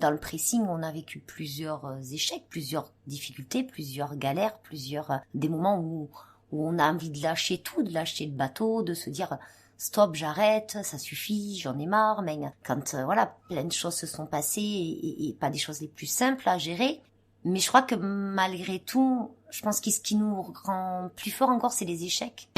dans le pressing, on a vécu plusieurs échecs, plusieurs difficultés, plusieurs galères, des moments où on a envie de lâcher tout, de lâcher le bateau, de se dire stop, j'arrête, ça suffit, j'en ai marre. Mais quand plein de choses se sont passées et pas des choses les plus simples à gérer. Mais je crois que malgré tout, je pense que ce qui nous rend plus fort encore, c'est les échecs.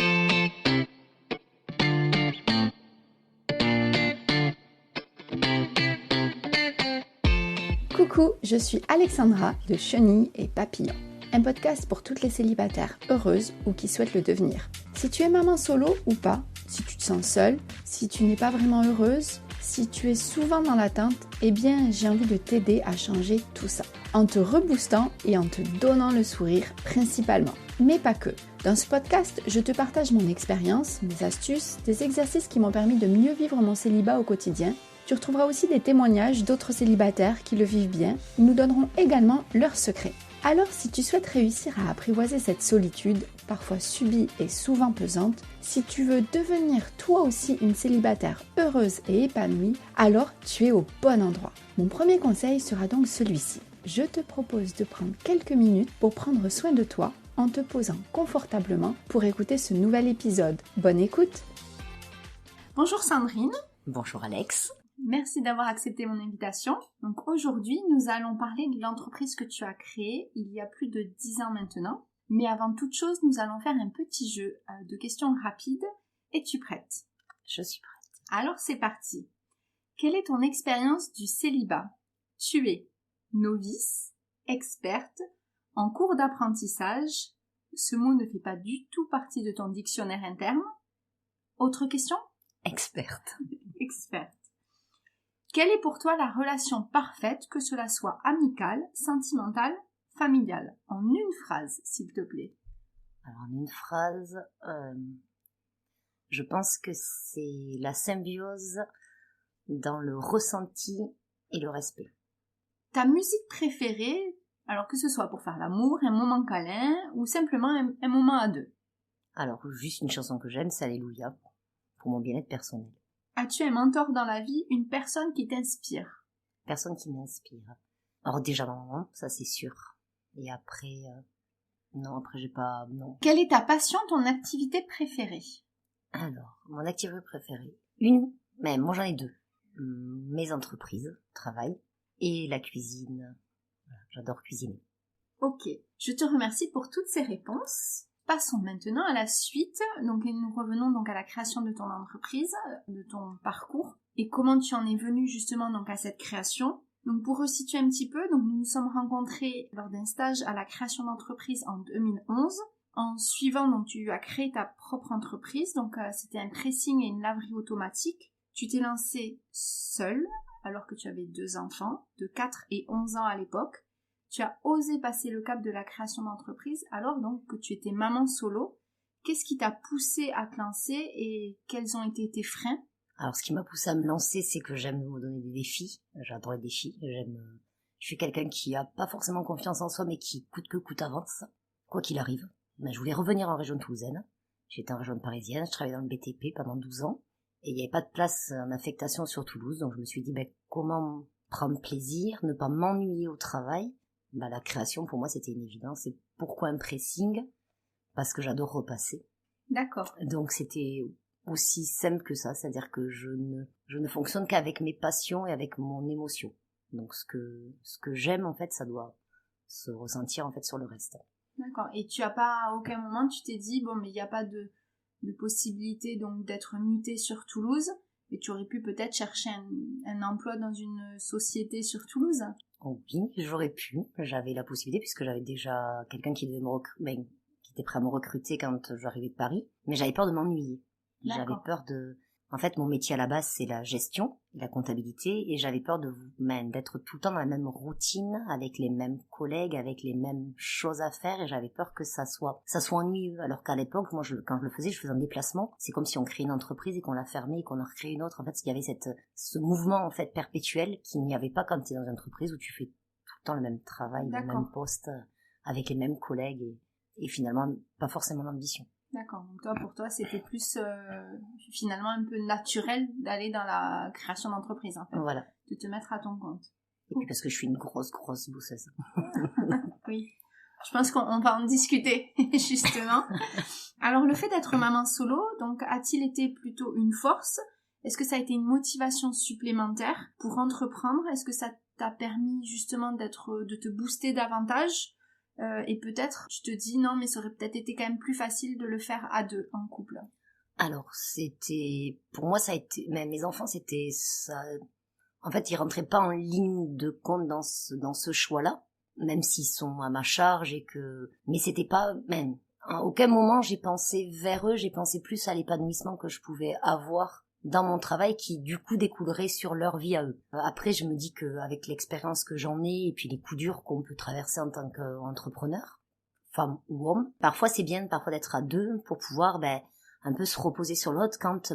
Coucou, je suis Alexandra de Chenille et Papillon, un podcast pour toutes les célibataires heureuses ou qui souhaitent le devenir. Si tu es maman solo ou pas, si tu te sens seule, si tu n'es pas vraiment heureuse, si tu es souvent dans l'attente, eh bien j'ai envie de t'aider à changer tout ça, en te reboostant et en te donnant le sourire principalement. Mais pas que. Dans ce podcast, je te partage mon expérience, mes astuces, des exercices qui m'ont permis de mieux vivre mon célibat au quotidien. Tu retrouveras aussi des témoignages d'autres célibataires qui le vivent bien. Ils nous donneront également leurs secrets. Alors si tu souhaites réussir à apprivoiser cette solitude, parfois subie et souvent pesante, si tu veux devenir toi aussi une célibataire heureuse et épanouie, alors tu es au bon endroit. Mon premier conseil sera donc celui-ci. Je te propose de prendre quelques minutes pour prendre soin de toi en te posant confortablement pour écouter ce nouvel épisode. Bonne écoute! Bonjour Sandrine. Bonjour Alex. Merci d'avoir accepté mon invitation. Donc aujourd'hui, nous allons parler de l'entreprise que tu as créée il y a plus de 10 ans maintenant. Mais avant toute chose, nous allons faire un petit jeu de questions rapides. Es-tu prête? Je suis prête. Alors c'est parti. Quelle est ton expérience du célibat? Tu es novice, experte, en cours d'apprentissage. Ce mot ne fait pas du tout partie de ton dictionnaire interne. Autre question? Experte. Experte. Quelle est pour toi la relation parfaite, que cela soit amicale, sentimentale, familiale? En une phrase, s'il te plaît. Alors en une phrase, je pense que c'est la symbiose dans le ressenti et le respect. Ta musique préférée, alors que ce soit pour faire l'amour, un moment câlin ou simplement un moment à deux? Alors juste une chanson que j'aime, c'est Alléluia, pour mon bien-être personnel. As-tu un mentor dans la vie, une personne qui t'inspire? Personne qui m'inspire. Alors déjà ma maman, ça c'est sûr. Et après, non, après j'ai pas, non. Quelle est ta passion, ton activité préférée? Alors, mon activité préférée, mais moi j'en ai deux. Mes entreprises, travail, et la cuisine. Voilà, j'adore cuisiner. Ok, je te remercie pour toutes ces réponses. Passons maintenant à la suite. Donc, nous revenons donc à la création de ton entreprise, de ton parcours et comment tu en es venu justement donc à cette création. Donc, pour resituer un petit peu, donc nous nous sommes rencontrés lors d'un stage à la création d'entreprise en 2011. En suivant, donc tu as créé ta propre entreprise. Donc, c'était un pressing et une laverie automatique. Tu t'es lancée seule alors que tu avais 2 enfants de 4 et 11 ans à l'époque. Tu as osé passer le cap de la création d'entreprise alors donc que tu étais maman solo. Qu'est-ce qui t'a poussé à te lancer et quels ont été tes freins? Alors ce qui m'a poussé à me lancer, c'est que j'aime me donner des défis. J'adore les défis. Je suis quelqu'un qui a pas forcément confiance en soi mais qui coûte que coûte avance, quoi qu'il arrive. Mais je voulais revenir en région toulousaine. J'étais en région parisienne, je travaillais dans le BTP pendant 12 ans et il n'y avait pas de place en affectation sur Toulouse. Donc je me suis dit comment prendre plaisir, ne pas m'ennuyer au travail. La création, pour moi, c'était une évidence. C'est pourquoi un pressing? Parce que j'adore repasser. D'accord. Donc, c'était aussi simple que ça. C'est-à-dire que je ne fonctionne qu'avec mes passions et avec mon émotion. Donc, ce que j'aime, en fait, ça doit se ressentir, en fait, sur le reste. D'accord. Et tu as pas, à aucun moment, tu t'es dit, bon, mais il n'y a pas de possibilité, donc, d'être muté sur Toulouse. Et tu aurais pu peut-être chercher un emploi dans une société sur Toulouse? Oh oui, j'aurais pu. J'avais la possibilité puisque j'avais déjà quelqu'un qui était prêt à me recruter quand j'arrivais de Paris. Mais j'avais peur de m'ennuyer. D'accord. J'avais peur En fait, mon métier à la base, c'est la gestion, la comptabilité, et j'avais peur d'être tout le temps dans la même routine, avec les mêmes collègues, avec les mêmes choses à faire, et j'avais peur que ça soit ennuyeux. Alors qu'à l'époque, moi, quand je le faisais, je faisais un déplacement. C'est comme si on créait une entreprise et qu'on la fermait et qu'on en recréait une autre. En fait, il y avait ce mouvement, en fait, perpétuel qu'il n'y avait pas quand tu es dans une entreprise où tu fais tout le temps le même travail, le même poste, avec les mêmes collègues, et finalement, pas forcément d'ambition. D'accord, donc pour toi, c'était plus finalement un peu naturel d'aller dans la création d'entreprise, en fait. Voilà. De te mettre à ton compte. Et puis parce que je suis une grosse bosseuse. Oui. Je pense qu'on va en discuter, justement. Alors, le fait d'être maman solo, donc, a-t-il été plutôt une force? Est-ce que ça a été une motivation supplémentaire pour entreprendre? Est-ce que ça t'a permis, justement, de te booster davantage? Et peut-être, tu te dis, non, mais ça aurait peut-être été quand même plus facile de le faire à deux, en couple. Alors, pour moi, ça a été, même mes enfants, c'était ça. En fait, ils rentraient pas en ligne de compte dans ce choix-là, même s'ils sont à ma charge mais c'était pas, même, à aucun moment j'ai pensé vers eux, j'ai pensé plus à l'épanouissement que je pouvais avoir dans mon travail qui, du coup, découlerait sur leur vie à eux. Après, je me dis qu'avec l'expérience que j'en ai et puis les coups durs qu'on peut traverser en tant qu'entrepreneur, femme ou homme, parfois c'est bien d'être à deux pour pouvoir, un peu se reposer sur l'autre quand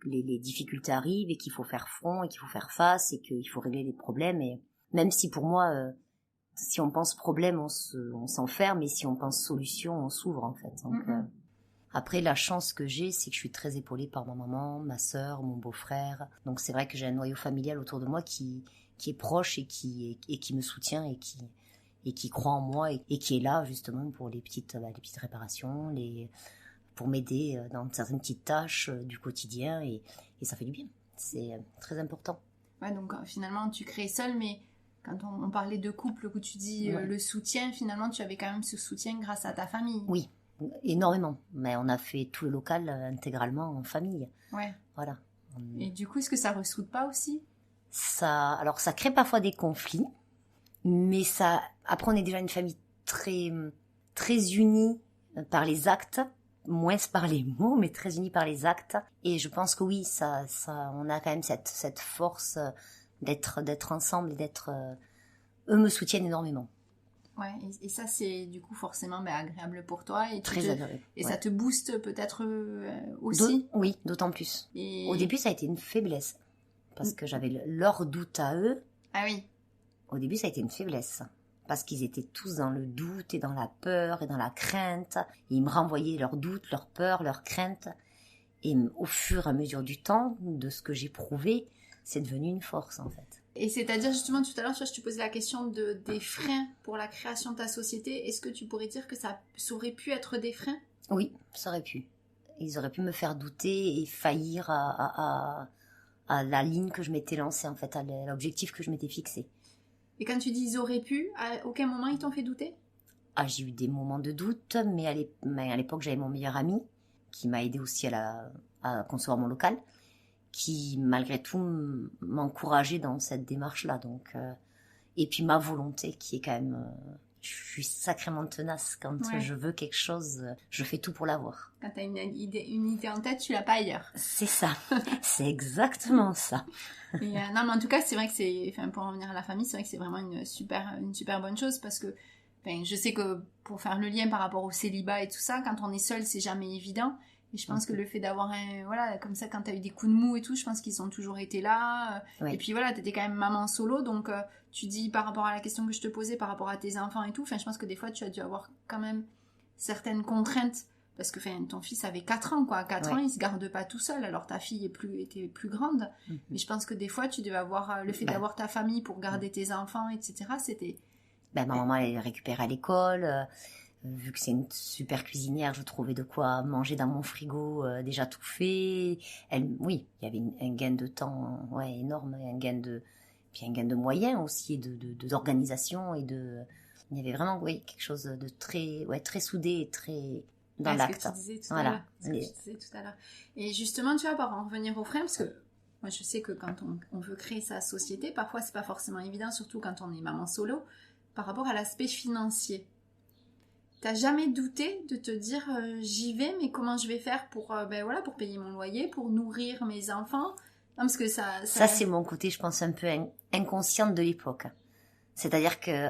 les difficultés arrivent et qu'il faut faire front et qu'il faut faire face et qu'il faut régler les problèmes. Et même si pour moi, si on pense problème, on s'enferme, et si on pense solution, on s'ouvre en fait. Donc, après, la chance que j'ai, c'est que je suis très épaulée par ma maman, ma sœur, mon beau-frère. Donc c'est vrai que j'ai un noyau familial autour de moi qui est proche et qui me soutient et qui croit en moi et qui est là justement pour les petites réparations, pour m'aider dans certaines petites tâches du quotidien et ça fait du bien. C'est très important. Ouais, donc finalement tu crées seule, mais quand on parlait de couple, où tu dis le soutien, finalement tu avais quand même ce soutien grâce à ta famille. Oui, énormément. Mais on a fait tout le local intégralement en famille. Ouais. Voilà. Et du coup, est-ce que ça ressoude pas aussi? Alors ça crée parfois des conflits, mais après on est déjà une famille très, très unie par les actes, moins par les mots, mais très unis par les actes. Et je pense que oui, on a quand même cette force d'être ensemble et eux me soutiennent énormément. Ouais, et ça c'est du coup forcément agréable pour toi et très agréable. Et ça te booste peut-être aussi. Oui, d'autant plus. Au début, ça a été une faiblesse parce que j'avais leur doute à eux. Ah oui. Au début, ça a été une faiblesse. Parce qu'ils étaient tous dans le doute et dans la peur et dans la crainte. Et ils me renvoyaient leurs doutes, leurs peurs, leurs craintes. Et au fur et à mesure du temps, de ce que j'ai prouvé, c'est devenu une force en fait. Et c'est-à-dire justement tout à l'heure, je te posais la question des freins pour la création de ta société. Est-ce que tu pourrais dire que ça aurait pu être des freins? Oui, ça aurait pu. Ils auraient pu me faire douter et faillir à la ligne que je m'étais lancée en fait, à l'objectif que je m'étais fixé. Et quand tu dis ils auraient pu, à aucun moment ils t'ont fait douter? Ah, j'ai eu des moments de doute, mais à l'époque j'avais mon meilleur ami qui m'a aidé aussi à concevoir mon local, qui malgré tout m'encourageait dans cette démarche-là. Donc, et puis ma volonté qui est quand même... je suis sacrément tenace. Quand je veux quelque chose, je fais tout pour l'avoir. Quand tu as une idée en tête, tu l'as pas ailleurs. C'est ça. C'est exactement ça. Et, non, mais en tout cas, c'est vrai que pour en revenir à la famille, c'est vrai que c'est vraiment une super bonne chose parce que je sais que pour faire le lien par rapport au célibat et tout ça, quand on est seul, c'est jamais évident. Et je pense que le fait d'avoir comme ça, quand t'as eu des coups de mou et tout, je pense qu'ils ont toujours été là. Et puis voilà, t'étais quand même maman solo, donc tu dis par rapport à la question que je te posais, par rapport à tes enfants et tout, je pense que des fois tu as dû avoir quand même certaines contraintes, parce que ton fils avait 4 ans, quoi. À 4 ans, il se garde pas tout seul, alors ta fille était plus grande. Mais je pense que des fois, tu devais avoir le fait d'avoir ta famille pour garder tes enfants, etc. C'était... ma maman, elle les récupérait à l'école... vu que c'est une super cuisinière, je trouvais de quoi manger dans mon frigo déjà tout fait. Oui, il y avait un gain de temps énorme, un gain de moyens aussi, d'organisation et il y avait vraiment quelque chose de très soudé et très dans l'acte. Ce que tu disais tout à l'heure. Et justement, tu vois, pour en revenir aux freins, parce que moi je sais que quand on veut créer sa société, parfois c'est pas forcément évident, surtout quand on est maman solo, par rapport à l'aspect financier. T'as jamais douté de te dire j'y vais, mais comment je vais faire pour payer mon loyer, pour nourrir mes enfants? Non, parce que ça c'est mon côté, je pense, un peu inconsciente de l'époque. C'est-à-dire que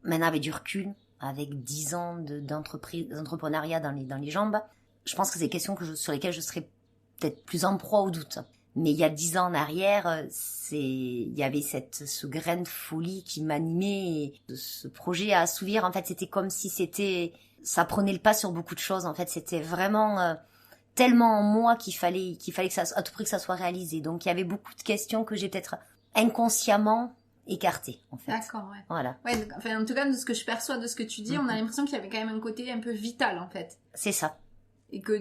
maintenant, avec du recul, avec 10 ans d'entrepreneuriat dans les jambes, je pense que c'est des questions sur lesquelles je serais peut-être plus en proie au doute. Mais il y a 10 ans en arrière, il y avait ce grain de folie qui m'animait, et ce projet à assouvir. En fait, c'était comme si ça prenait le pas sur beaucoup de choses. En fait, c'était vraiment tellement en moi qu'il fallait que ça, à tout prix que ça soit réalisé. Donc, il y avait beaucoup de questions que j'ai peut-être inconsciemment écarté, en fait. D'accord, ouais. Voilà. Ouais, donc, enfin, en tout cas, de ce que je perçois, de ce que tu dis, on a l'impression qu'il y avait quand même un côté un peu vital, en fait. C'est ça. Et que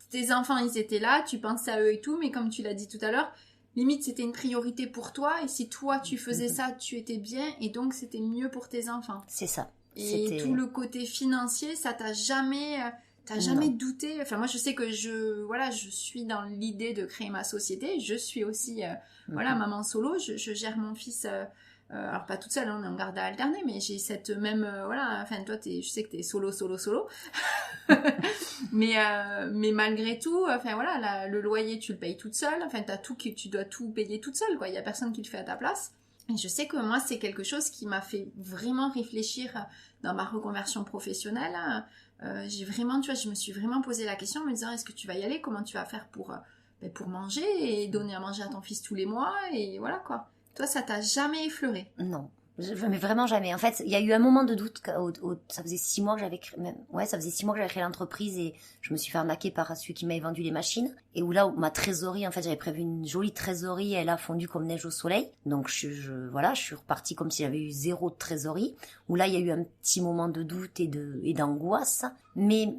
tes enfants, ils étaient là, tu pensais à eux et tout, mais comme tu l'as dit tout à l'heure, limite, c'était une priorité pour toi, et si toi, tu faisais ça, tu étais bien, et donc c'était mieux pour tes enfants. C'est ça. Et tout le côté financier, ça t'a jamais douté. Enfin, moi, je sais que je suis dans l'idée de créer ma société. Je suis aussi, maman solo. Je gère mon fils, alors pas toute seule, on est en garde à alterner, mais j'ai cette même, enfin, toi, je sais que t'es solo. mais malgré tout, enfin, voilà, le loyer, tu le payes toute seule. Enfin, tu dois tout payer toute seule, quoi. Il y a personne qui le fait à ta place. Et je sais que moi, c'est quelque chose qui m'a fait vraiment réfléchir dans ma reconversion professionnelle. J'ai vraiment, je me suis vraiment posé la question en me disant, est-ce que tu vas y aller? Comment tu vas faire pour manger et donner à manger à ton fils tous les mois? Et voilà, quoi. Toi, ça t'a jamais effleuré? Non. Mais vraiment jamais. En fait, il y a eu un moment de doute. Ça faisait 6 mois que j'avais créé l'entreprise et je me suis fait arnaquer par celui qui m'avait vendu les machines. Et où ma trésorerie, en fait, j'avais prévu une jolie trésorerie, elle a fondu comme neige au soleil. Donc, je suis repartie comme si j'avais eu 0 de trésorerie. Où là, il y a eu un petit moment de doute et d'angoisse. Mais,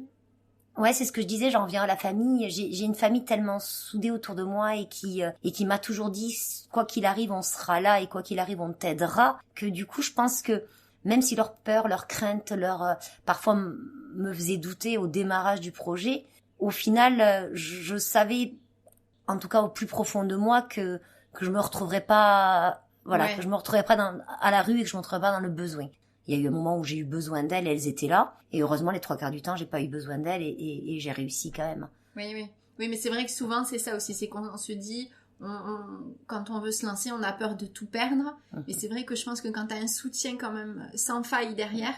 ouais, c'est ce que je disais, j'en reviens à la famille. J'ai une famille tellement soudée autour de moi et qui m'a toujours dit, quoi qu'il arrive, on sera là et quoi qu'il arrive, on t'aidera. Que du coup, je pense que même si leur peur, leur crainte, parfois me faisait douter au démarrage du projet, au final, je savais, en tout cas au plus profond de moi, que je me retrouverais pas, que je me retrouverais pas à la rue et que je me retrouverais pas dans le besoin. Il y a eu un moment où j'ai eu besoin d'elles, elles étaient là. Et heureusement, les 3 quarts du temps, j'ai pas eu besoin d'elles et j'ai réussi quand même. Oui, mais c'est vrai que souvent, c'est ça aussi. C'est qu'on se dit, quand on veut se lancer, on a peur de tout perdre. Et c'est vrai que je pense que quand tu as un soutien quand même sans faille derrière,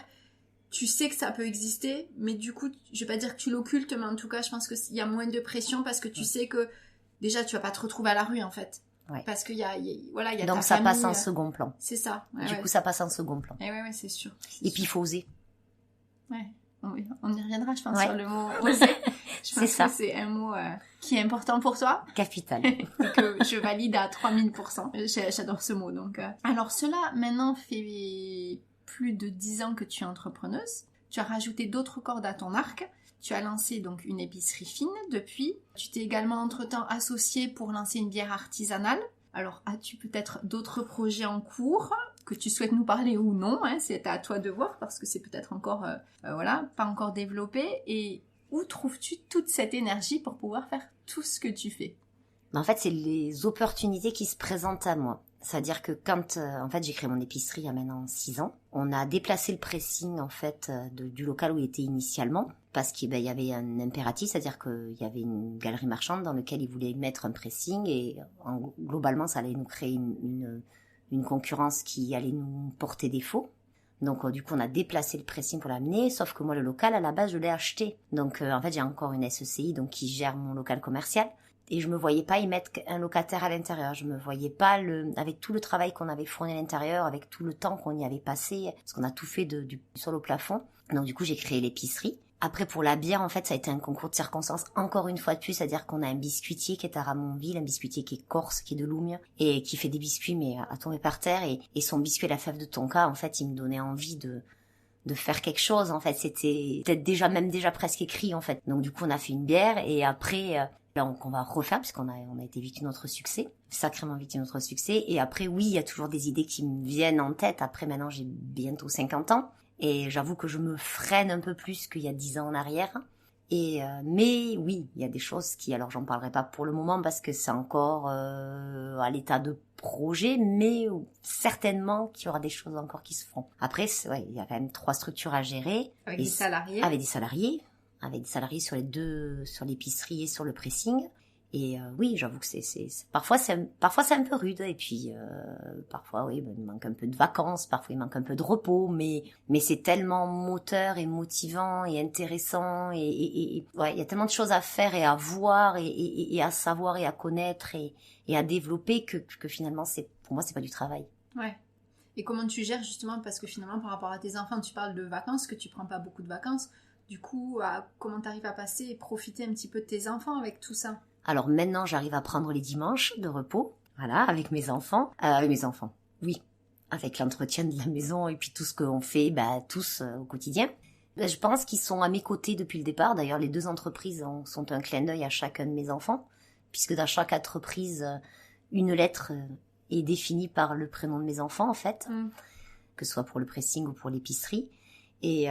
tu sais que ça peut exister. Mais du coup, je vais pas dire que tu l'occultes, mais en tout cas, je pense qu'il y a moins de pression parce que tu sais que déjà, tu vas pas te retrouver à la rue, en fait. Ouais. Parce qu'il y a donc ta ça famille, passe en second plan. C'est ça. Ouais, du coup, ça passe en second plan. Ouais, c'est sûr. Et puis, il faut oser. Ouais. On y reviendra, je pense, Ouais. sur le mot oser. Je pense ça. que c'est un mot qui est important pour toi. Capital. Et que je valide à 3000%. J'adore ce mot. Donc, alors, cela, maintenant, fait plus de 10 ans que tu es entrepreneuse. Tu as rajouté d'autres cordes à ton arc. Tu as lancé donc une épicerie fine depuis. Tu t'es également entre-temps associée pour lancer une bière artisanale. Alors, as-tu peut-être d'autres projets en cours que tu souhaites nous parler ou non, hein, c'est à toi de voir parce que c'est peut-être encore, pas encore développé. Et où trouves-tu toute cette énergie pour pouvoir faire tout ce que tu fais? En fait, c'est les opportunités qui se présentent à moi. C'est-à-dire que quand, j'ai créé mon épicerie il y a maintenant 6 ans, on a déplacé le pressing, en fait, du local où il était initialement, parce qu'il y avait un impératif, c'est-à-dire qu'il y avait une galerie marchande dans laquelle ils voulaient mettre un pressing et globalement, ça allait nous créer une concurrence qui allait nous porter défaut. Donc, du coup, on a déplacé le pressing pour l'amener, sauf que moi, le local, à la base, je l'ai acheté. Donc, j'ai encore une SECI, donc, qui gère mon local commercial. Et je me voyais pas y mettre un locataire à l'intérieur. Je me voyais pas avec tout le travail qu'on avait fourni à l'intérieur, avec tout le temps qu'on y avait passé, parce qu'on a tout fait du sol au plafond. Donc, du coup, j'ai créé l'épicerie. Après, pour la bière, en fait, ça a été un concours de circonstances, encore une fois de plus, c'est-à-dire qu'on a un biscuitier qui est à Ramonville, un biscuitier qui est corse, qui est de Loumia, et qui fait des biscuits, mais à tomber par terre, et son biscuit à la fève de tonka, en fait, il me donnait envie de faire quelque chose, en fait. C'était peut-être déjà presque écrit, en fait. Donc, du coup, on a fait une bière, et après, qu'on va refaire, puisqu'on a été victime de notre succès, sacrément victime de notre succès, et après, oui, il y a toujours des idées qui me viennent en tête. Après, maintenant, j'ai bientôt 50 ans, et j'avoue que je me freine un peu plus qu'il y a 10 ans en arrière. Mais oui, il y a des choses alors j'en parlerai pas pour le moment parce que c'est encore à l'état de projet, mais certainement qu'il y aura des choses encore qui se feront. Après, il y a quand même 3 structures à gérer. Avec des salariés. Avec des salariés sur l'épicerie et sur le pressing. Et oui, j'avoue que parfois c'est un peu rude, et puis parfois il manque un peu de vacances, parfois il manque un peu de repos, mais c'est tellement moteur et motivant et intéressant, et il y a tellement de choses à faire et à voir et à savoir et à connaître et à développer que finalement pour moi c'est pas du travail. Ouais. Et comment tu gères justement, parce que finalement par rapport à tes enfants, tu parles de vacances, que tu prends pas beaucoup de vacances, du coup comment tu arrives à passer et profiter un petit peu de tes enfants avec tout ça? Alors maintenant, j'arrive à prendre les dimanches de repos, voilà, avec mes enfants. Oui, avec l'entretien de la maison et puis tout ce qu'on fait, tous au quotidien. Je pense qu'ils sont à mes côtés depuis le départ. D'ailleurs, les 2 entreprises sont un clin d'œil à chacun de mes enfants, puisque dans chaque entreprise, une lettre est définie par le prénom de mes enfants, en fait, que ce soit pour le pressing ou pour l'épicerie. Et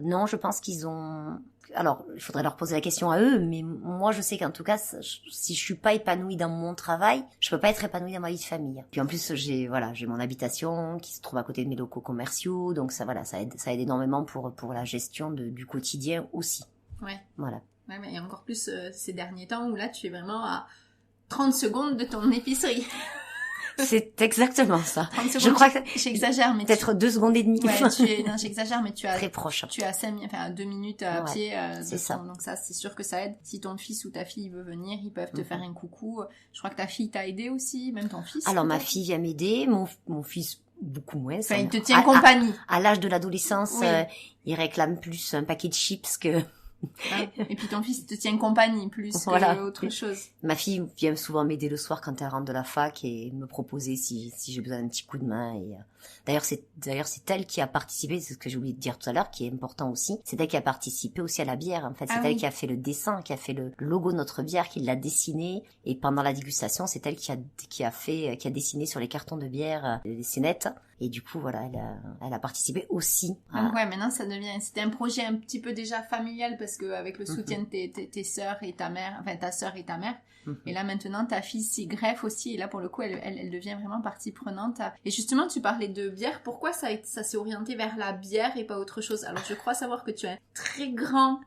non, je pense qu'ils ont... Alors, il faudrait leur poser la question à eux, mais moi, je sais qu'en tout cas, si je suis pas épanouie dans mon travail, je peux pas être épanouie dans ma vie de famille. Puis en plus, j'ai mon habitation qui se trouve à côté de mes locaux commerciaux, donc ça aide énormément pour la gestion du quotidien aussi. Ouais. Voilà. Ouais, mais encore plus ces derniers temps où là, tu es vraiment à 30 secondes de ton épicerie. C'est exactement ça. Je crois que j'exagère, mais peut-être 2 secondes et demie. Ouais, non, j'exagère, mais tu as très proche. Tu as 2 minutes à pied. C'est ça. Donc ça, c'est sûr que ça aide. Si ton fils ou ta fille veut venir, ils peuvent te faire un coucou. Je crois que ta fille t'a aidé aussi, même ton fils. Alors ma fille vient m'aider, mon fils beaucoup moins. Enfin, il te tient compagnie. À l'âge de l'adolescence, il réclame plus un paquet de chips que... Et puis ton fils te tient compagnie plus que autre chose. Ma fille vient souvent m'aider le soir quand elle rentre de la fac et me proposer si j'ai besoin d'un petit coup de main. Et d'ailleurs c'est elle qui a participé, c'est ce que j'ai oublié de dire tout à l'heure, qui est important aussi. C'est elle qui a participé aussi à la bière. En fait, c'est elle qui a fait le dessin, qui a fait le logo de notre bière, qui l'a dessiné. Et pendant la dégustation, c'est elle qui a dessiné sur les cartons de bière les scénettes. Et du coup, voilà, elle a participé aussi. Donc maintenant c'était un projet un petit peu déjà familial parce que avec le soutien de tes sœurs et ta mère, enfin ta sœur et ta mère. Et là maintenant ta fille s'y greffe aussi et là pour le coup elle devient vraiment partie prenante. Et justement tu parlais de bière, pourquoi ça s'est orienté vers la bière et pas autre chose? Alors je crois savoir que tu as un très grand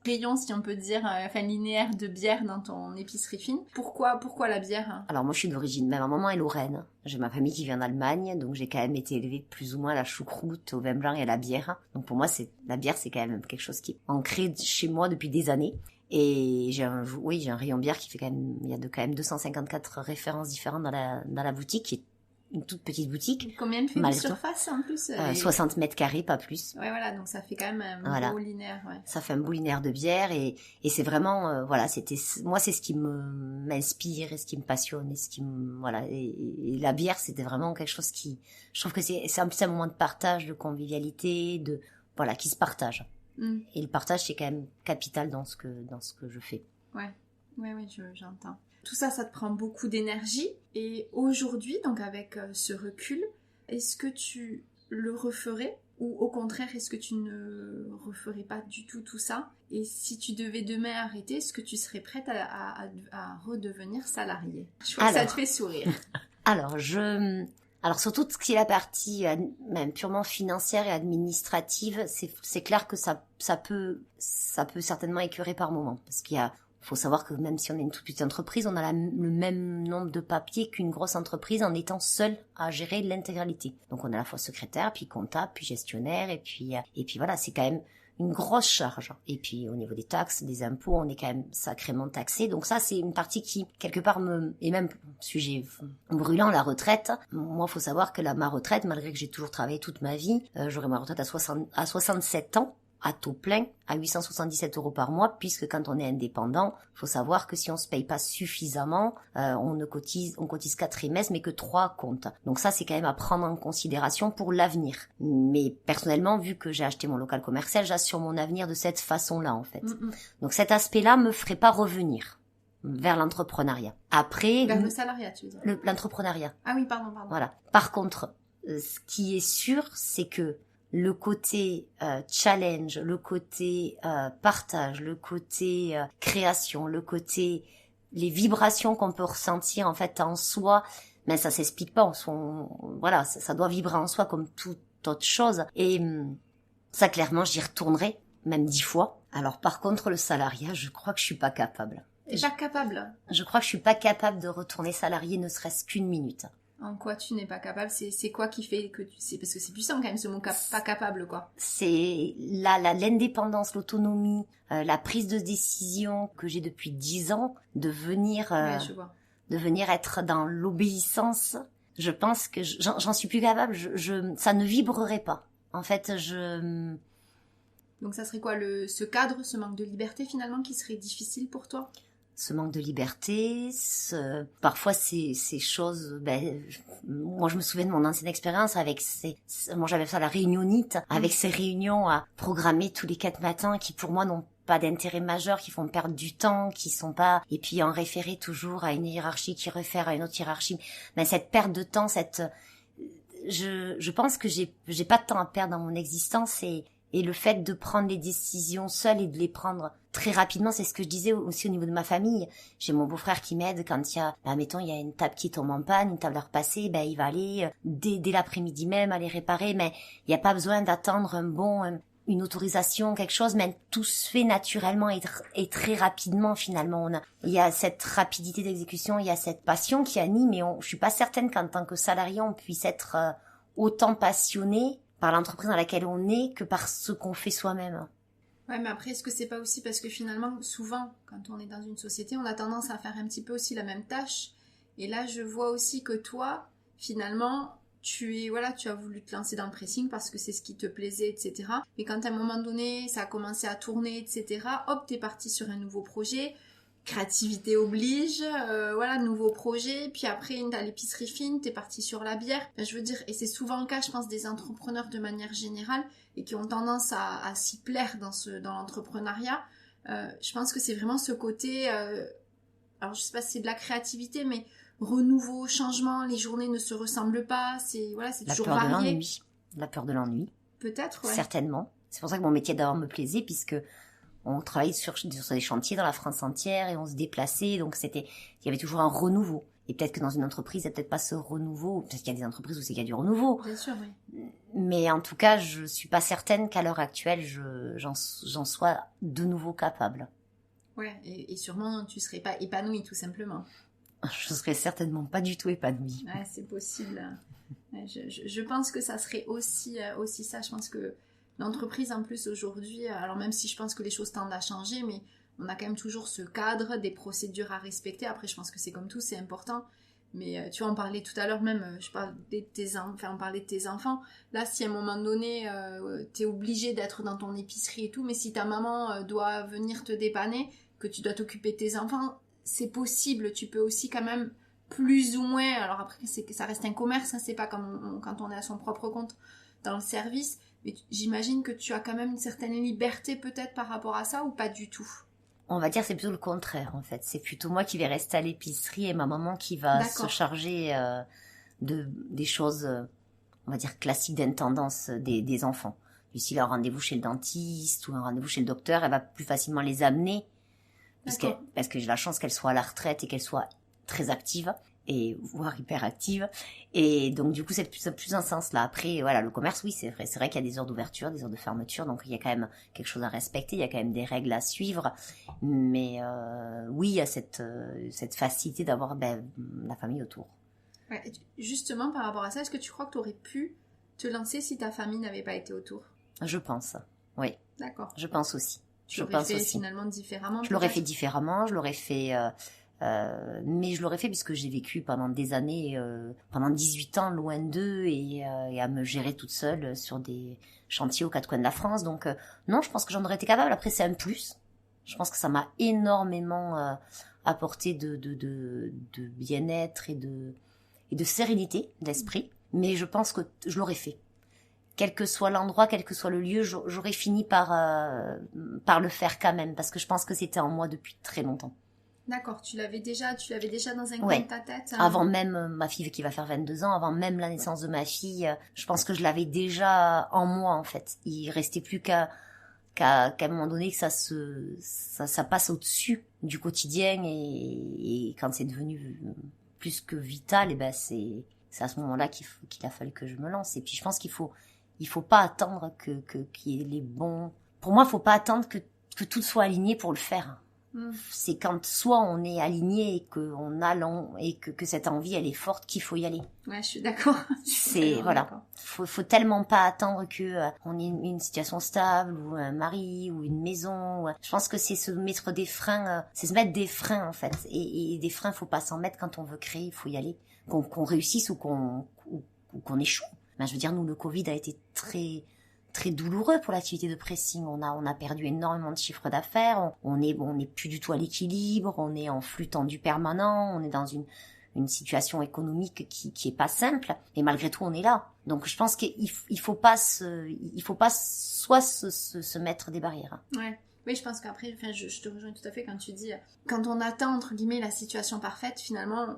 rayon, si on peut dire, linéaire de bière dans ton épicerie fine. Pourquoi la bière? Alors moi je suis d'origine, ma maman est lorraine. J'ai ma famille qui vient d'Allemagne, donc j'ai quand même été élevée plus ou moins à la choucroute, au vin blanc et à la bière. Donc pour moi la bière c'est quand même quelque chose qui est ancré chez moi depuis des années. Et j'ai un rayon bière qui fait il y a quand même 254 références différentes dans la boutique, qui est une toute petite boutique. Combien fait de surface en plus 60 mètres carrés, pas plus. Ouais, voilà, donc ça fait quand même un beau linéaire. Ouais. Ça fait un beau linéaire de bière et c'est vraiment, moi c'est ce qui m'inspire et ce qui me passionne et ce qui et la bière c'était vraiment quelque chose je trouve que c'est en plus un moment de partage, de convivialité, qui se partage. Et le partage c'est quand même capital dans ce que je fais. Ouais, j'entends. Tout ça te prend beaucoup d'énergie. Et aujourd'hui, donc avec ce recul, est-ce que tu le referais? Ou au contraire, est-ce que tu ne referais pas du tout ça? Et si tu devais demain arrêter, est-ce que tu serais prête à redevenir salariée? Je crois que ça te fait sourire. Alors surtout ce qui est la partie même purement financière et administrative, c'est clair que ça peut certainement écœurer par moment. Parce faut savoir que même si on est une toute petite entreprise, on a le même nombre de papiers qu'une grosse entreprise en étant seul à gérer l'intégralité. Donc on est à la fois secrétaire, puis comptable, puis gestionnaire, et puis voilà, c'est quand même une grosse charge. Et puis au niveau des taxes, des impôts, on est quand même sacrément taxé. Donc ça, c'est une partie qui, quelque part, et même sujet brûlant, la retraite. Moi, faut savoir que ma retraite, malgré que j'ai toujours travaillé toute ma vie, j'aurai ma retraite à 67 ans. À taux plein, à 877 € par mois, puisque quand on est indépendant, faut savoir que si on se paye pas suffisamment, on cotise 4 trimestres, mais que 3 comptent. Donc ça, c'est quand même à prendre en considération pour l'avenir. Mais personnellement, vu que j'ai acheté mon local commercial, j'assure mon avenir de cette façon-là, en fait. Donc cet aspect-là me ferait pas revenir vers l'entrepreneuriat. Après... Vers le salariat, tu veux dire? L'entrepreneuriat. Ah oui, pardon. Voilà. Par contre, ce qui est sûr, c'est que le côté challenge, le côté partage, le côté création, le côté les vibrations qu'on peut ressentir en fait en soi, mais ça s'explique pas. Ça doit vibrer en soi comme toute autre chose. Et ça, clairement, j'y retournerai même 10 fois. Alors par contre, le salariat, je crois que je suis pas capable. T'es pas capable? Je crois que je suis pas capable de retourner salarié, ne serait-ce qu'une minute. En quoi tu n'es pas capable? C'est quoi qui fait que c'est parce que c'est puissant quand même ce mot pas capable quoi. C'est l'indépendance, l'autonomie, la prise de décision que j'ai depuis 10 ans de venir être dans l'obéissance. Je pense que j'en suis plus capable, ça ne vibrerait pas. En fait, Donc ça serait quoi ce cadre, ce manque de liberté finalement qui serait difficile pour toi? ce manque de liberté, parfois ces choses, moi je me souviens de mon ancienne expérience avec moi j'avais ça la réunionnite, avec ces réunions à programmer tous les 4 matins qui pour moi n'ont pas d'intérêt majeur, qui font perdre du temps, qui sont pas, et puis en référer toujours à une hiérarchie qui réfère à une autre hiérarchie. Mais cette perte de temps, je pense que j'ai pas de temps à perdre dans mon existence et le fait de prendre les décisions seule et de les prendre très rapidement, c'est ce que je disais aussi au niveau de ma famille. J'ai mon beau-frère qui m'aide quand il y a, mettons, il y a une table qui tombe en panne, une table à repasser, il va aller dès l'après-midi même aller réparer, mais il n'y a pas besoin d'attendre une autorisation, quelque chose, mais tout se fait naturellement et très rapidement finalement. Il y a cette rapidité d'exécution, il y a cette passion qui anime, et je suis pas certaine qu'en tant que salarié on puisse être autant passionné par l'entreprise dans laquelle on est que par ce qu'on fait soi-même. Ouais, mais après, est-ce que c'est pas aussi parce que finalement, souvent, quand on est dans une société, on a tendance à faire un petit peu aussi la même tâche. Et là, je vois aussi que toi, finalement, tu as voulu te lancer dans le pressing parce que c'est ce qui te plaisait, etc. Mais quand à un moment donné, ça a commencé à tourner, etc., hop, t'es parti sur un nouveau projet. Créativité oblige, nouveau projet, puis après t'as l'épicerie fine, t'es parti sur la bière. Je veux dire, et c'est souvent le cas, je pense, des entrepreneurs de manière générale et qui ont tendance à s'y plaire dans l'entrepreneuriat. Je pense que c'est vraiment ce côté, alors je sais pas si c'est de la créativité, mais renouveau, changement, les journées ne se ressemblent pas, c'est toujours varié. La peur de l'ennui. La peur de l'ennui. Peut-être, ouais. Certainement. C'est pour ça que mon métier d'avant me plaisait, puisque on travaillait sur des chantiers dans la France entière et on se déplaçait, donc il y avait toujours un renouveau. Et peut-être que dans une entreprise, il n'y a peut-être pas ce renouveau, peut-être qu'il y a des entreprises où c'est qu'il y a du renouveau. Bien sûr, oui. Mais en tout cas, je suis pas certaine qu'à l'heure actuelle, j'en sois de nouveau capable. Ouais, et sûrement tu serais pas épanouie tout simplement. Je serais certainement pas du tout épanouie. Ouais, c'est possible. Ouais, je pense que ça serait aussi ça. Je pense que l'entreprise en plus aujourd'hui, alors même si je pense que les choses tendent à changer, mais on a quand même toujours ce cadre, des procédures à respecter. Après, je pense que c'est comme tout, c'est important. Mais tu vois, on parlait tout à l'heure même, on parlait de tes enfants. Là, si à un moment donné, t'es obligé d'être dans ton épicerie et tout, mais si ta maman doit venir te dépanner, que tu dois t'occuper de tes enfants, c'est possible. Tu peux aussi quand même plus ou moins. Alors après, ça reste un commerce, hein, c'est pas comme quand on est à son propre compte dans le service. Mais j'imagine que tu as quand même une certaine liberté peut-être par rapport à ça ou pas du tout. On va dire c'est plutôt le contraire en fait. C'est plutôt moi qui vais rester à l'épicerie et ma maman qui va se charger des choses, on va dire classiques d'intendance des enfants. Et s'il a un rendez-vous chez le dentiste ou un rendez-vous chez le docteur, elle va plus facilement les amener parce que j'ai la chance qu'elle soit à la retraite et qu'elle soit très active et voire hyperactive, et donc du coup c'est plus dans ce sens-là. Après voilà, le commerce, oui, c'est vrai qu'il y a des heures d'ouverture, des heures de fermeture, donc il y a quand même quelque chose à respecter, il y a quand même des règles à suivre, mais oui, il y a cette facilité d'avoir la famille autour. Ouais, justement par rapport à ça, est-ce que tu crois que tu aurais pu te lancer si ta famille n'avait pas été autour? Je pense, oui. D'accord. Je pense aussi. Tu l'aurais fait finalement différemment? Je l'aurais fait différemment, je l'aurais fait mais je l'aurais fait puisque j'ai vécu pendant des années, pendant 18 ans loin d'eux et à me gérer toute seule sur des chantiers aux 4 coins de la France. Donc non, je pense que j'en aurais été capable. Après, c'est un plus. Je pense que ça m'a énormément apporté de bien-être et de sérénité d'esprit. Mais je pense que je l'aurais fait. Quel que soit l'endroit, quel que soit le lieu, j'aurais fini par le faire quand même, parce que je pense que c'était en moi depuis très longtemps. D'accord, tu l'avais déjà dans un coin de ta tête. Avant même ma fille qui va faire 22 ans, avant même la naissance de ma fille, je pense que je l'avais déjà en moi en fait. Il restait plus qu'à un moment donné que ça passe au-dessus du quotidien, et quand c'est devenu plus que vital, et c'est à ce moment-là qu'il a fallu que je me lance. Et puis je pense qu'il faut pas attendre qu'il y ait les bons. Pour moi, il faut pas attendre que tout soit aligné pour le faire. C'est quand soit on est aligné et qu'on a et que cette envie elle est forte qu'il faut y aller. Ouais, je suis d'accord. Voilà. Faut tellement pas attendre que on ait une situation stable ou un mari ou une maison. Je pense que c'est se mettre des freins, c'est se mettre des freins en fait. Et des freins, faut pas s'en mettre quand on veut créer, il faut y aller. Qu'on réussisse ou qu'on échoue. Je veux dire, nous, le Covid a été très très douloureux pour l'activité de pressing. On a perdu énormément de chiffre d'affaires, on est plus du tout à l'équilibre, on est en flux tendu permanent, on est dans une situation économique qui est pas simple, et malgré tout on est là. Donc je pense qu'il faut pas se mettre des barrières. Ouais. Oui, je pense qu'après, je te rejoins tout à fait quand tu dis, quand on attend entre guillemets la situation parfaite, finalement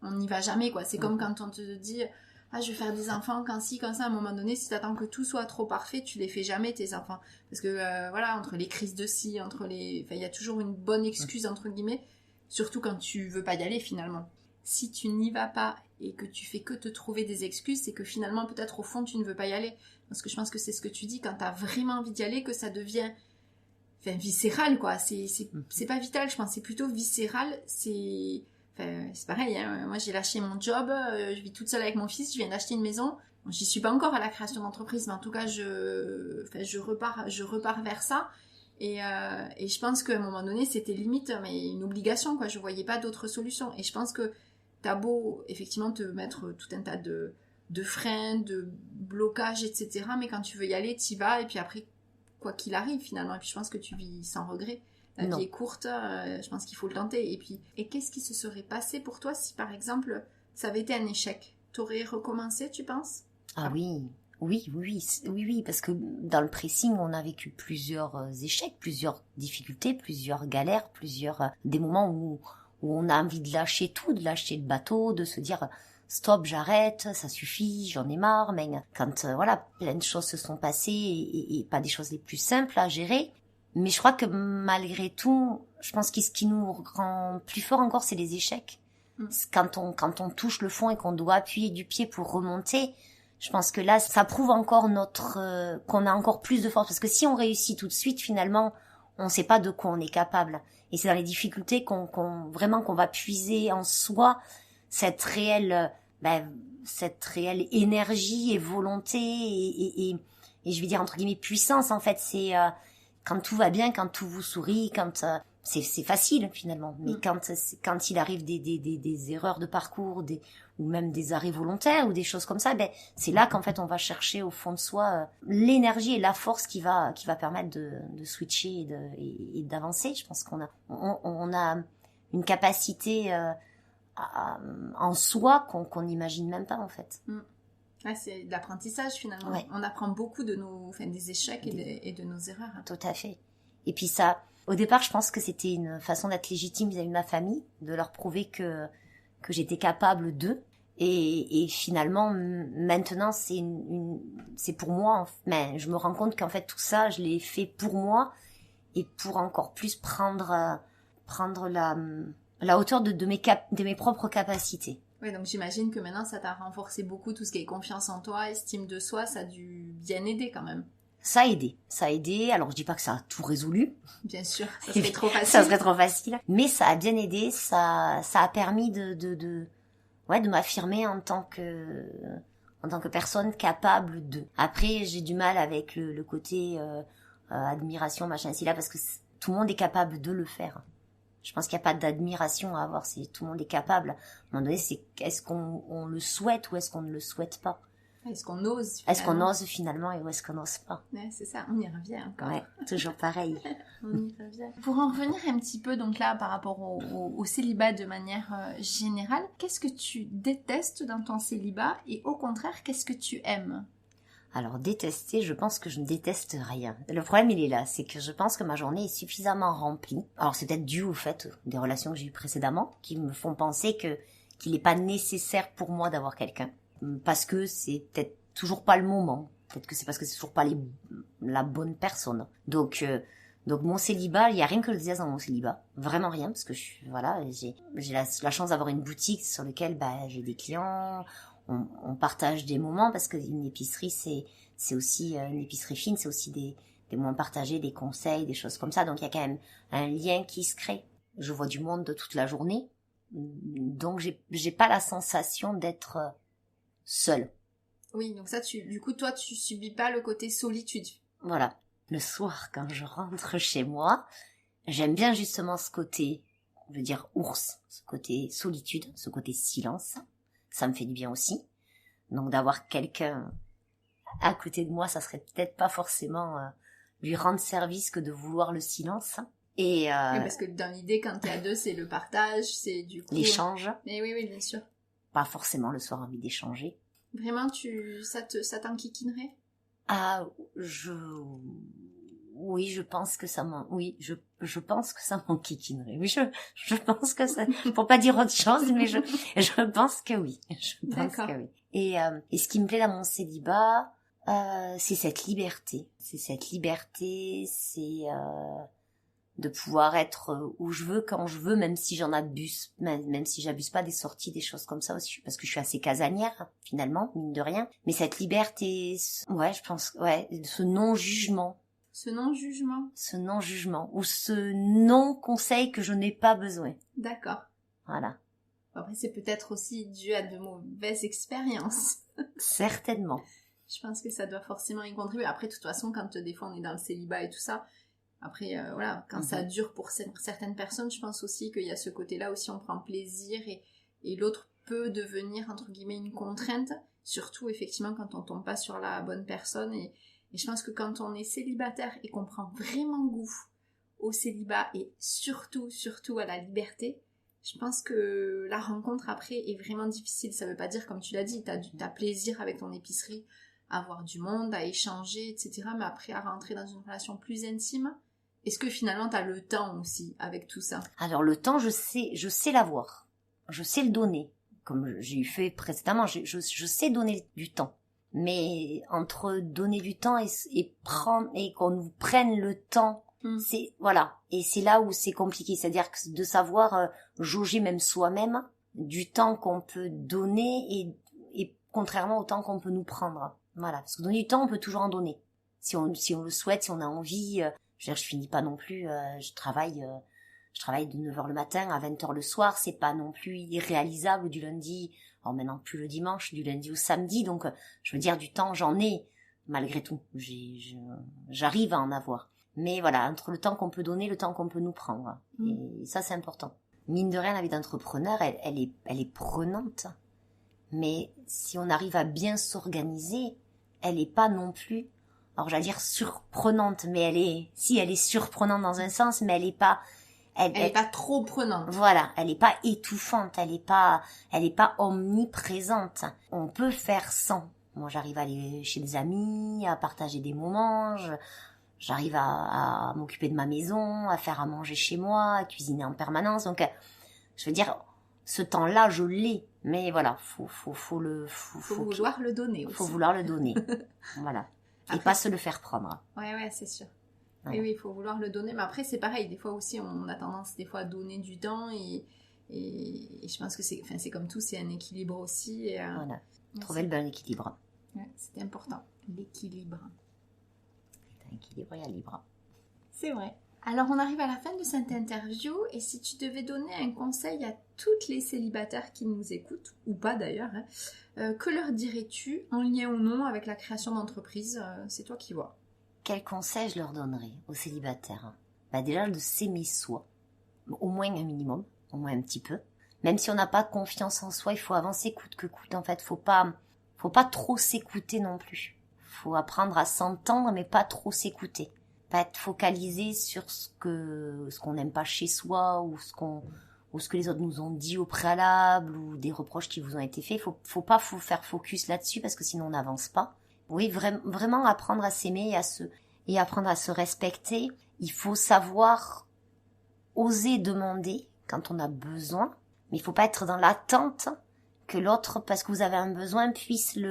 on n'y va jamais, quoi. C'est comme quand on te dit je vais faire des enfants quand ci, quand ça, à un moment donné, si t'attends que tout soit trop parfait, tu les fais jamais, tes enfants. Parce que voilà, entre les crises de ci, il y a toujours une bonne excuse entre guillemets, surtout quand tu veux pas y aller finalement. Si tu n'y vas pas et que tu fais que te trouver des excuses, c'est que finalement peut-être au fond tu ne veux pas y aller. Parce que je pense que c'est ce que tu dis, quand t'as vraiment envie d'y aller, que ça devient viscéral, quoi. C'est pas vital, je pense, c'est plutôt viscéral. C'est pareil, hein. Moi j'ai lâché mon job, je vis toute seule avec mon fils, je viens d'acheter une maison. Bon, j'y suis pas encore à la création d'entreprise, mais en tout cas je repars vers ça. Et je pense qu'à un moment donné c'était limite une obligation, quoi. Je voyais pas d'autre solution. Et je pense que t'as beau effectivement te mettre tout un tas de freins, de blocages, etc. Mais quand tu veux y aller, t'y vas, et puis après, quoi qu'il arrive finalement. Et puis je pense que tu vis sans regret. La vie est courte, je pense qu'il faut le tenter. Et qu'est-ce qui se serait passé pour toi si par exemple ça avait été un échec? T'aurais recommencé, tu penses? Ah oui, parce que dans le pressing, on a vécu plusieurs échecs, plusieurs difficultés, plusieurs galères, des moments où on a envie de lâcher tout, de lâcher le bateau, de se dire stop, j'arrête, ça suffit, j'en ai marre. Mais quand plein de choses se sont passées et pas des choses les plus simples à gérer. Mais je crois que malgré tout, je pense que ce qui nous rend plus fort encore, c'est les échecs. Quand on touche le fond et qu'on doit appuyer du pied pour remonter, je pense que là, ça prouve encore qu'on a encore plus de force. Parce que si on réussit tout de suite, finalement, on ne sait pas de quoi on est capable. Et c'est dans les difficultés qu'on va puiser en soi cette réelle énergie et volonté et je vais dire entre guillemets puissance. En fait, c'est quand tout va bien, quand tout vous sourit, quand c'est facile finalement. Mais quand il arrive des erreurs de parcours, ou même des arrêts volontaires ou des choses comme ça, c'est là qu'en fait on va chercher au fond de soi l'énergie et la force qui va permettre de switcher et d'avancer. Je pense qu'on a une capacité en soi qu'on n'imagine même pas en fait. Ouais, c'est de l'apprentissage finalement. Ouais. On apprend beaucoup de des échecs et de nos erreurs. Tout à fait. Et puis ça, au départ, je pense que c'était une façon d'être légitime vis-à-vis de ma famille, de leur prouver que j'étais capable d'eux. Et finalement, maintenant, c'est pour moi. Mais je me rends compte qu'en fait, tout ça, je l'ai fait pour moi et pour encore plus prendre la hauteur de mes propres capacités. Oui, donc j'imagine que maintenant, ça t'a renforcé beaucoup tout ce qui est confiance en toi, estime de soi, ça a dû bien aider quand même. Ça a aidé. Alors, je dis pas que ça a tout résolu. Bien sûr, ça serait trop facile. Ça serait trop facile. Mais ça a bien aidé, ça a permis de m'affirmer en tant que personne capable de. Après, j'ai du mal avec le côté admiration, machin, ci là, parce que tout le monde est capable de le faire. Je pense qu'il n'y a pas d'admiration à avoir, tout le monde est capable. À un moment donné, c'est est-ce qu'on le souhaite ou est-ce qu'on ne le souhaite pas? Est-ce qu'on ose finalement? Est-ce qu'on ose finalement et où est-ce qu'on n'ose pas? Ouais, c'est ça, on y revient encore. Ouais, toujours pareil. On y revient. Pour en revenir un petit peu donc là par rapport au célibat de manière générale, qu'est-ce que tu détestes dans ton célibat et au contraire, qu'est-ce que tu aimes? Alors détester, je pense que je ne déteste rien. Le problème il est là, c'est que je pense que ma journée est suffisamment remplie. Alors c'est peut-être dû au fait des relations que j'ai eues précédemment qui me font penser qu'il n'est pas nécessaire pour moi d'avoir quelqu'un. Parce que c'est peut-être toujours pas le moment. Peut-être que c'est parce que c'est toujours pas la bonne personne. Donc mon célibat, il y a rien que le désastre dans mon célibat. Vraiment rien, parce que j'ai la chance d'avoir une boutique sur laquelle j'ai des clients. On partage des moments parce qu'une épicerie, c'est aussi une épicerie fine, c'est aussi des moments partagés, des conseils, des choses comme ça. Donc il y a quand même un lien qui se crée. Je vois du monde toute la journée, donc j'ai pas la sensation d'être seule. Oui, donc ça, du coup, toi, tu subis pas le côté solitude. Voilà. Le soir, quand je rentre chez moi, j'aime bien justement ce côté, je veux dire ours, ce côté solitude, ce côté silence. Ça me fait du bien aussi. Donc d'avoir quelqu'un à côté de moi, ça serait peut-être pas forcément lui rendre service que de vouloir le silence. Et Oui, parce que dans l'idée, quand t'es à deux, c'est le partage, c'est du coup... l'échange. Mais oui, bien sûr. Pas forcément le soir envie d'échanger. Vraiment, ça t'enquiquinerait? Ah, oui, je pense que ça je pense que ça m'enquiquinerait. Oui, je pense que ça, pour pas dire autre chose, mais je pense que oui. Je pense D'accord. que oui. Et ce qui me plaît dans mon célibat, c'est cette liberté. C'est de pouvoir être où je veux, quand je veux, même si même si j'abuse pas des sorties, des choses comme ça aussi, parce que je suis assez casanière, finalement, mine de rien. Mais cette liberté, ouais, je pense, ouais, ce non-jugement. Ce non-jugement. Ce non-jugement, ou ce non-conseil que je n'ai pas besoin. D'accord. Voilà. Après, c'est peut-être aussi dû à de mauvaises expériences. Certainement. Je pense que ça doit forcément y contribuer. Après, de toute façon, quand des fois on est dans le célibat et tout ça, après, voilà, quand ça dure pour certaines personnes, je pense aussi qu'il y a ce côté-là aussi, on prend plaisir et l'autre peut devenir, entre guillemets, une contrainte, surtout, effectivement, quand on tombe pas sur la bonne personne. Et je pense que quand on est célibataire et qu'on prend vraiment goût au célibat et surtout à la liberté, je pense que la rencontre après est vraiment difficile. Ça veut pas dire, comme tu l'as dit, t'as plaisir avec ton épicerie, à voir du monde, à échanger, etc. Mais après, à rentrer dans une relation plus intime, est-ce que finalement t'as le temps aussi avec tout ça? Alors le temps, je sais l'avoir. Je sais le donner. Comme j'ai eu fait précédemment, je sais donner du temps. Mais entre donner du temps et prendre, et qu'on nous prenne le temps, c'est, voilà. Et c'est là où c'est compliqué. C'est-à-dire que de savoir jauger même soi-même du temps qu'on peut donner et contrairement au temps qu'on peut nous prendre. Voilà. Parce que donner du temps, on peut toujours en donner. Si on le souhaite, si on a envie, je finis pas non plus, je travaille de 9h le matin à 20h le soir, c'est pas non plus irréalisable du lundi, alors maintenant plus le dimanche, du lundi au samedi, donc je veux dire du temps j'en ai, malgré tout, j'arrive à en avoir. Mais voilà, entre le temps qu'on peut donner, le temps qu'on peut nous prendre, et ça c'est important. Mine de rien, la vie d'entrepreneur, elle est prenante, mais si on arrive à bien s'organiser, elle est pas non plus, alors j'allais dire surprenante, mais elle est surprenante dans un sens, mais elle est pas trop prenante. Voilà, elle est pas étouffante, elle est pas omniprésente. On peut faire sans. Moi, j'arrive à aller chez des amis, à partager des moments, j'arrive à m'occuper de ma maison, à faire à manger chez moi, à cuisiner en permanence. Donc, je veux dire, ce temps-là, je l'ai. Mais voilà, faut vouloir le donner aussi. Faut vouloir le donner. Voilà. Et Après, pas se le faire prendre. Ouais, c'est sûr. Ouais. Et oui, il faut vouloir le donner. Mais après, c'est pareil. Des fois aussi, on a tendance des fois à donner du temps et je pense que c'est comme tout, c'est un équilibre aussi. Et, voilà. Trouver le bon équilibre. Ouais, c'est important. L'équilibre. C'est un équilibre et un libre. C'est vrai. Alors, on arrive à la fin de cette interview et si tu devais donner un conseil à toutes les célibataires qui nous écoutent, ou pas d'ailleurs, que leur dirais-tu en lien ou non avec la création d'entreprise? C'est toi qui vois. Quel conseil je leur donnerais aux célibataires? Déjà de s'aimer soi, au moins un minimum, au moins un petit peu. Même si on n'a pas confiance en soi, il faut avancer coûte que coûte. En fait, faut pas trop s'écouter non plus. Faut apprendre à s'entendre, mais pas trop s'écouter. Pas être focalisé sur ce qu'on n'aime pas chez soi ou ce que les autres nous ont dit au préalable ou des reproches qui vous ont été faits. Faut pas faire focus là-dessus parce que sinon on n'avance pas. Oui, vraiment apprendre à s'aimer et apprendre à se respecter. Il faut savoir oser demander quand on a besoin, mais il faut pas être dans l'attente que l'autre, parce que vous avez un besoin, puisse y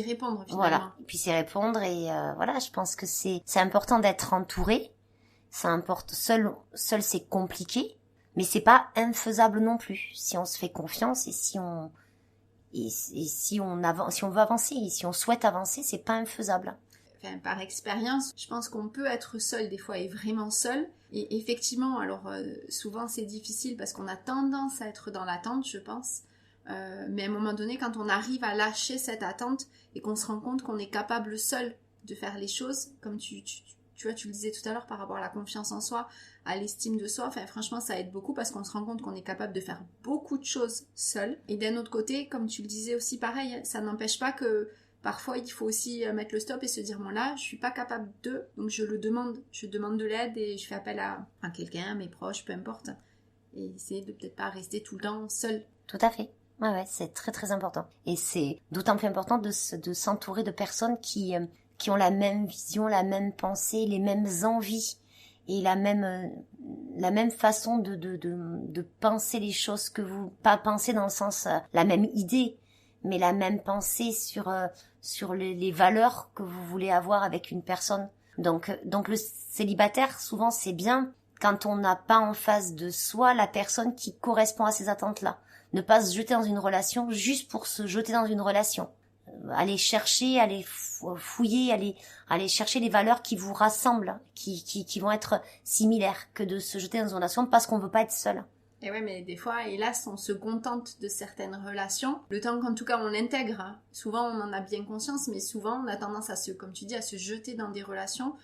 répondre finalement. Voilà, puisse y répondre et voilà, je pense que c'est important d'être entouré. Ça importe. Seul c'est compliqué, mais c'est pas infaisable non plus. Si on se fait confiance et si on veut avancer et si on souhaite avancer, c'est pas infaisable. Enfin, par expérience, je pense qu'on peut être seul des fois et vraiment seul. Et effectivement, alors souvent c'est difficile parce qu'on a tendance à être dans l'attente, je pense. Mais à un moment donné, quand on arrive à lâcher cette attente et qu'on se rend compte qu'on est capable seul de faire les choses, comme tu le disais tout à l'heure par rapport à la confiance en soi, à l'estime de soi, enfin franchement ça aide beaucoup parce qu'on se rend compte qu'on est capable de faire beaucoup de choses seul. Et d'un autre côté, comme tu le disais aussi pareil, ça n'empêche pas que Parfois, il faut aussi mettre le stop et se dire, bon là, je suis pas capable de, donc je demande de l'aide et je fais appel à quelqu'un, mes proches, peu importe. Et essayer de peut-être pas rester tout le temps seul. Tout à fait. Ouais, c'est très très important. Et c'est d'autant plus important de s'entourer de personnes qui ont la même vision, la même pensée, les mêmes envies et la même façon de penser les choses que vous, pas penser dans le sens la même idée, mais la même pensée sur les valeurs que vous voulez avoir avec une personne. Donc le célibataire, souvent c'est bien quand on n'a pas en face de soi la personne qui correspond à ces attentes-là. Ne pas se jeter dans une relation juste pour se jeter dans une relation. Aller chercher, aller fouiller, aller chercher les valeurs qui vous rassemblent, qui vont être similaires, que de se jeter dans une relation parce qu'on veut pas être seul. Et ouais, mais des fois, hélas, on se contente de certaines relations. Le temps qu'en tout cas on l'intègre, hein. Souvent on en a bien conscience, mais souvent on a tendance comme tu dis, à se jeter dans des relations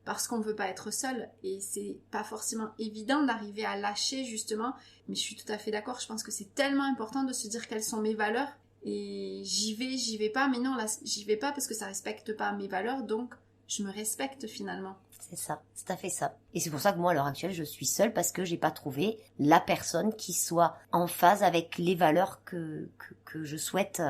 parce qu'on veut pas être seul. Et c'est pas forcément évident d'arriver à lâcher justement. Mais je suis tout à fait d'accord, je pense que c'est tellement important de se dire quelles sont mes valeurs. Et j'y vais pas, mais non, là, j'y vais pas parce que ça respecte pas mes valeurs, donc je me respecte finalement. C'est ça, c'est tout à fait ça. Et c'est pour ça que moi, à l'heure actuelle, je suis seule parce que j'ai pas trouvé la personne qui soit en phase avec les valeurs que je souhaite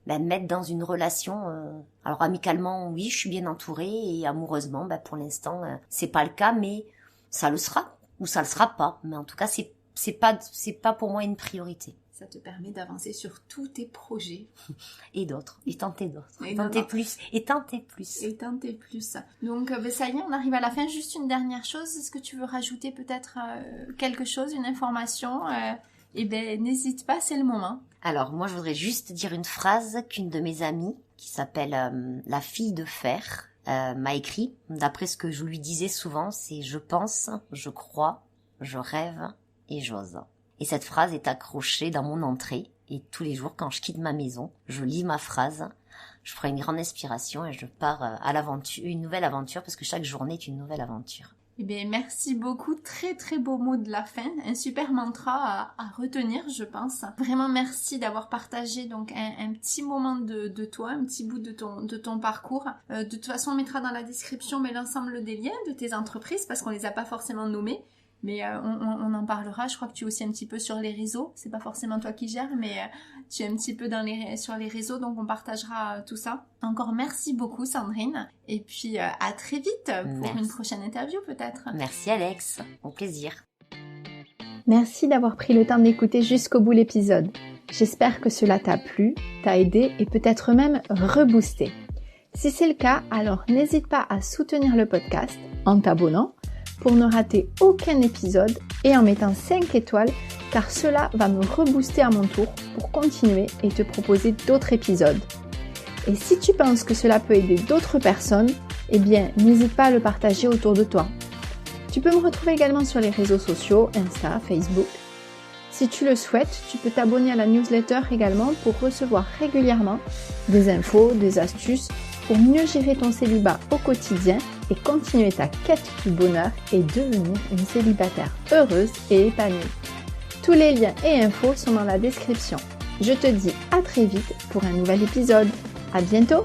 mettre dans une relation. Alors amicalement, oui, je suis bien entourée et amoureusement, pour l'instant, c'est pas le cas, mais ça le sera ou ça le sera pas. Mais en tout cas, c'est pas pour moi une priorité. Ça te permet d'avancer sur tous tes projets. Et d'autres. Et tenter d'autres. Et tenter plus. Et tenter plus. Et tenter plus. Donc, ça y est, on arrive à la fin. Juste une dernière chose. Est-ce que tu veux rajouter peut-être quelque chose, une information n'hésite pas, c'est le moment. Alors, moi, je voudrais juste dire une phrase qu'une de mes amies, qui s'appelle la fille de fer, m'a écrit. D'après ce que je lui disais souvent, c'est « je pense, je crois, je rêve et j'ose ». Et cette phrase est accrochée dans mon entrée. Et tous les jours, quand je quitte ma maison, je lis ma phrase, je prends une grande inspiration et je pars à l'aventure, une nouvelle aventure, parce que chaque journée est une nouvelle aventure. Eh bien, merci beaucoup. Très, très beau mot de la fin. Un super mantra à retenir, je pense. Vraiment, merci d'avoir partagé donc un petit moment de toi, un petit bout de ton parcours. De toute façon, on mettra dans la description l'ensemble des liens de tes entreprises, parce qu'on les a pas forcément nommés. Mais on en parlera. Je crois que tu es aussi un petit peu sur les réseaux. C'est pas forcément toi qui gères, mais tu es un petit peu sur les réseaux, donc on partagera tout ça. Encore merci beaucoup, Sandrine. Et puis à très vite pour une prochaine interview peut-être. Merci Alex, au plaisir. Merci d'avoir pris le temps d'écouter jusqu'au bout l'épisode. J'espère que cela t'a plu, t'a aidé et peut-être même reboosté. Si c'est le cas, alors n'hésite pas à soutenir le podcast en t'abonnant pour ne rater aucun épisode et en mettant 5 étoiles car cela va me rebooster à mon tour pour continuer et te proposer d'autres épisodes. Et si tu penses que cela peut aider d'autres personnes, eh bien n'hésite pas à le partager autour de toi. Tu peux me retrouver également sur les réseaux sociaux, Insta, Facebook. Si tu le souhaites, tu peux t'abonner à la newsletter également pour recevoir régulièrement des infos, des astuces pour mieux gérer ton célibat au quotidien et continuer ta quête du bonheur et devenir une célibataire heureuse et épanouie. Tous les liens et infos sont dans la description. Je te dis à très vite pour un nouvel épisode. À bientôt!